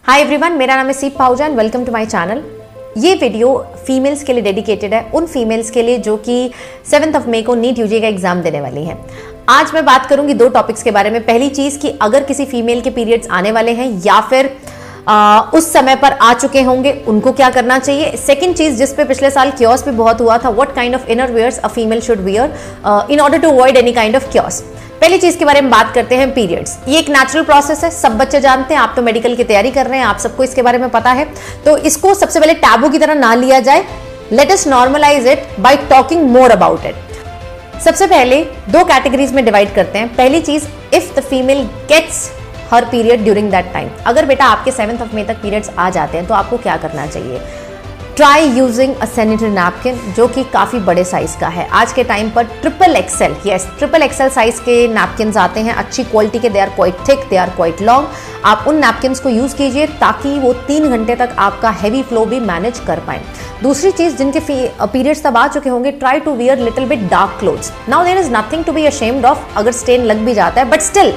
Hi everyone, मेरा नाम है Seep Pahuja and welcome to my channel. ये वीडियो फीमेल्स के लिए डेडिकेटेड है, उन फीमेल्स के लिए जो कि 7 मई को नीट यूजी का एग्जाम देने वाली हैं। आज मैं बात करूंगी 2 टॉपिक्स के बारे में। पहली चीज कि अगर किसी फीमेल के पीरियड्स आने वाले हैं या फिर उस समय पर आ चुके होंगे, उनको क्या करना चाहिए। सेकंड चीज जिस पे पिछले साल क्योस भी बहुत हुआ था, what kind of inner wears a female should wear in order to avoid any kind of chaos. पहली चीज के बारे में बात करते हैं, पीरियड्स। ये एक नेचुरल प्रोसेस है, सब बच्चे जानते हैं। आप तो मेडिकल की तैयारी कर रहे हैं, आप सबको इसके बारे में पता है। तो इसको सबसे पहले टैबू की तरह ना लिया जाए। Let us normalize it by talking more about it. सबसे पहले 2 कैटेगरीज में डिवाइड करते हैं। पहली चीज, if the female gets her period during that time. अगर बेटा आपके 7 मई तक पीरियड्स आ जाते हैं तो आपको क्या करना चाहिए। Try using a sanitary napkin जो कि काफ़ी बड़े साइज का है। आज के टाइम पर XXL, यस XXL साइज के नैपकिन्स आते हैं, अच्छी क्वालिटी के। They are quite thick, they are quite long. आप उन नैपकिन्स को यूज़ कीजिए ताकि वो 3 घंटे तक आपका हैवी फ्लो भी मैनेज कर पाए। दूसरी चीज़, जिनके पीरियड्स तब आ चुके होंगे, try to wear little bit dark clothes. Now there is nothing to be ashamed of अगर स्टेन लग भी जाता है, but still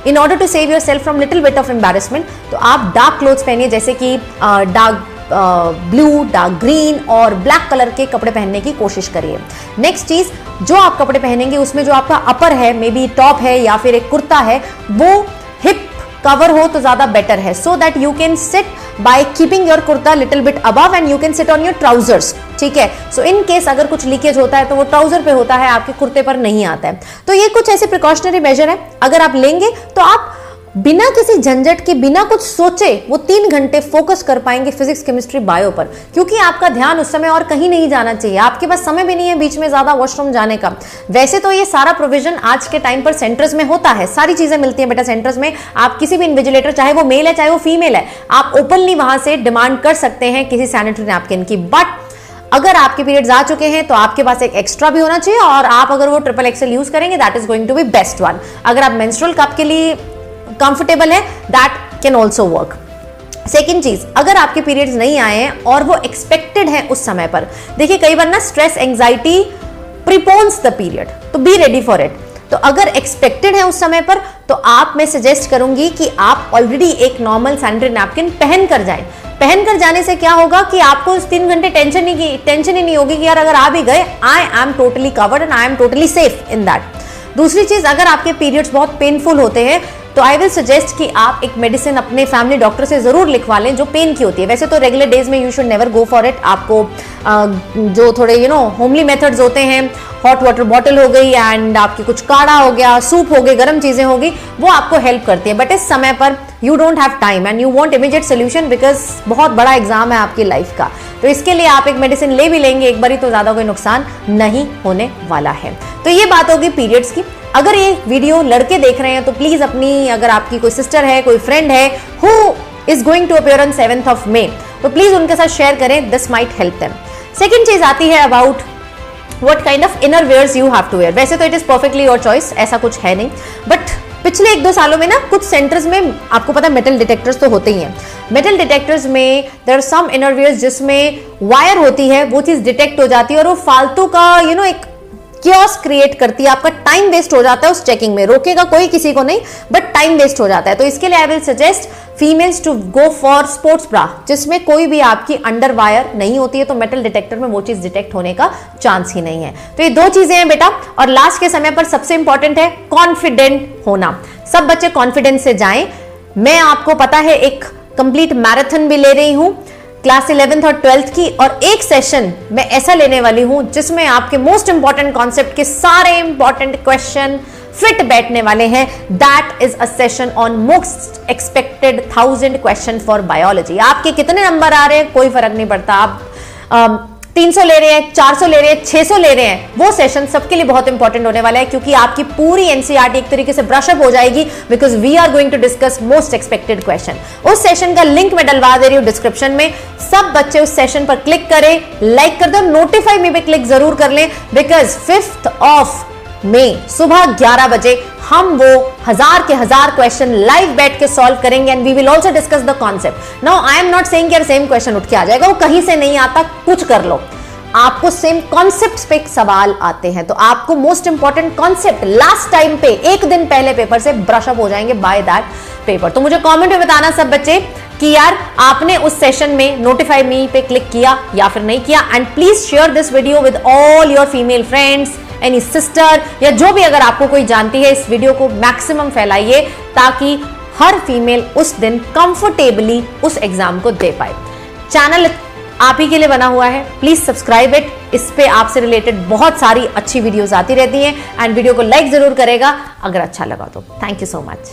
in order to save your self from little bit of embarrassment, तो आप डार्क क्लोथ्स पहनिए, जैसे कि डार्क ब्लू, डार्क ग्रीन और ब्लैक कलर के कपड़े पहनने की कोशिश करिए। नेक्स्ट चीज, जो आप कपड़े पहनेंगे उसमें जो आपका अपर है, मे बी टॉप है या फिर एक कुर्ता है, वो हिप कवर हो तो ज्यादा बेटर है, so that you can sit by keeping your kurta little bit above and you can sit on your trousers. ठीक है, सो इन केस अगर कुछ लीकेज होता है तो वो ट्राउजर पे होता है, आपके कुर्ते पर नहीं आता है। तो ये कुछ ऐसे प्रिकॉशनरी मेजर है, अगर आप लेंगे तो आप बिना किसी झंझट के, बिना कुछ सोचे वो 3 घंटे फोकस कर पाएंगे फिजिक्स, केमिस्ट्री, बायो पर, क्योंकि आपका ध्यान उस समय और कहीं नहीं जाना चाहिए। आपके पास समय भी नहीं है बीच में ज्यादा वॉशरूम जाने का। वैसे तो ये सारा प्रोविजन आज के टाइम पर सेंटर्स में होता है, सारी चीजें मिलती हैं बेटा सेंटर्स में। आप किसी भी इन्विजिलेटर, चाहे वो मेल है चाहे वो फीमेल है, आप ओपनली वहां से डिमांड कर सकते हैं किसी सैनिटरी नैपकिन की। बट अगर आपके पीरियड्स आ चुके हैं तो आपके पास एक एक्स्ट्रा भी होना चाहिए, और आप अगर वो XXL यूज करेंगे, that is going to be best one. अगर आप मेंस्ट्रुअल कप के लिए कंफर्टेबल है, that can also work. Second चीज, अगर आपके पीरियड्स नहीं आए हैं और वो एक्सपेक्टेड है उस समय पर, देखिए कई बार ना स्ट्रेस, एंजाइटी प्रीपोन्स द पीरियड, तो बी रेडी फॉर इट। तो अगर एक्सपेक्टेड है उस समय पर, तो आप मैं सजेस्ट करूंगी कि आप ऑलरेडी एक नॉर्मल सैनिटरी नैपकिन पहन कर जाएं। पहन कर जाने से क्या होगा कि आपको उस 3 घंटे टेंशन ही नहीं होगी कि यार अगर आ भी गए, I am totally covered and I am totally safe in that. दूसरी चीज, अगर आपके पीरियड्स बहुत पेनफुल होते हैं तो आई विल सजेस्ट कि आप एक मेडिसिन अपने फैमिली डॉक्टर से जरूर लिखवा लें जो पेन की होती है। वैसे तो रेगुलर डेज में you should never go for it. आपको जो थोड़े होमली मेथड्स होते हैं, हॉट वाटर बॉटल हो गई एंड आपकी कुछ काढ़ा हो गया, सूप हो गई, गर्म चीजें हो गई, वो आपको हेल्प करती है। बट इस समय पर you don't have time and you want immediate solution, because बहुत बड़ा एग्जाम है आपकी लाइफ का। तो इसके लिए आप एक मेडिसिन ले भी लेंगे एक बारी तो ज्यादा कोई नुकसान नहीं होने वाला है। तो ये बात होगी पीरियड्स की। अगर ये वीडियो लड़के देख रहे हैं तो प्लीज अपनी, अगर आपकी कोई सिस्टर है, कोई फ्रेंड है who is going to appear on 7 मई, तो प्लीज उनके साथ शेयर करें, this might help them. Second चीज आती है about what kind of inner wears you have to wear. वैसे तो it is perfectly your choice, ऐसा कुछ है नहीं, बट पिछले 1-2 सालों में ना कुछ सेंटर्स में आपको पता है मेटल डिटेक्टर्स तो होते ही हैं। मेटल डिटेक्टर्स में there are some inner wears जिसमें वायर होती है, वो चीज डिटेक्ट हो जाती है और वो फालतू का एक क्योस क्रिएट करती है। आपका टाइम वेस्ट हो जाता है उस चेकिंग में। रोकेगा कोई किसी को नहीं, बट टाइम वेस्ट हो जाता है। तो इसके लिए I will suggest females to go for sports bra, जिसमें कोई भी आपकी अंडर वायर नहीं होती है, तो मेटल डिटेक्टर में वो चीज डिटेक्ट होने का चांस ही नहीं है। तो ये 2 चीजें हैं बेटा। और लास्ट के समय पर सबसे इंपॉर्टेंट है कॉन्फिडेंट होना। सब बच्चे कॉन्फिडेंस से जाएं। मैं आपको पता है एक कंप्लीट मैराथन भी ले रही हूं क्लास 11th और 12th की, और एक सेशन मैं ऐसा लेने वाली हूं जिसमें आपके मोस्ट इंपॉर्टेंट कॉन्सेप्ट के सारे इंपॉर्टेंट क्वेश्चन फिट बैठने वाले हैं। That is a session on most expected 1000 question for biology. आपके कितने नंबर आ रहे हैं कोई फर्क नहीं पड़ता, आप 300 ले रहे हैं, 400 ले रहे हैं, 600 ले रहे हैं, वो सेशन सबके लिए बहुत इंपॉर्टेंट होने वाला है, क्योंकि आपकी पूरी एनसीईआरटी एक तरीके से ब्रश अप हो जाएगी, because we are going to discuss most expected question. उस सेशन का लिंक मैं डलवा दे रही हूं डिस्क्रिप्शन में। सब बच्चे उस सेशन पर क्लिक करें, लाइक कर दो, नोटिफाई में भी क्लिक जरूर कर लें, बिकॉज 5 मई सुबह 11 बजे हम वो 1000 के 1000 क्वेश्चन लाइव बैठ के सॉल्व करेंगे and we will also discuss the concept. Now I am not saying यार सेम क्वेश्चन उठ के आ जाएगा, वो कहीं से नहीं आता, कुछ कर लो। आपको सेम कॉन्सेप्ट्स पे सवाल आते हैं, तो आपको most important concept last time पे 1 दिन पहले पेपर से ब्रश अप हो जाएंगे बाय दैट पेपर। तो मुझे कमेंट में बताना सब बच्चे कि यार आपने उस सेशन में नोटिफाई मी पे क्लिक किया या फिर नहीं किया। And please share this video with all your female friends, any sister, या जो भी अगर आपको कोई जानती है, इस वीडियो को मैक्सिमम फैलाइए ताकि हर फीमेल उस दिन कंफर्टेबली उस एग्जाम को दे पाए। चैनल आप ही के लिए बना हुआ है, प्लीज सब्सक्राइब इट। इस पे आपसे रिलेटेड बहुत सारी अच्छी वीडियोस आती रहती हैं। एंड वीडियो को लाइक जरूर करेगा अगर अच्छा लगा तो। Thank you so much.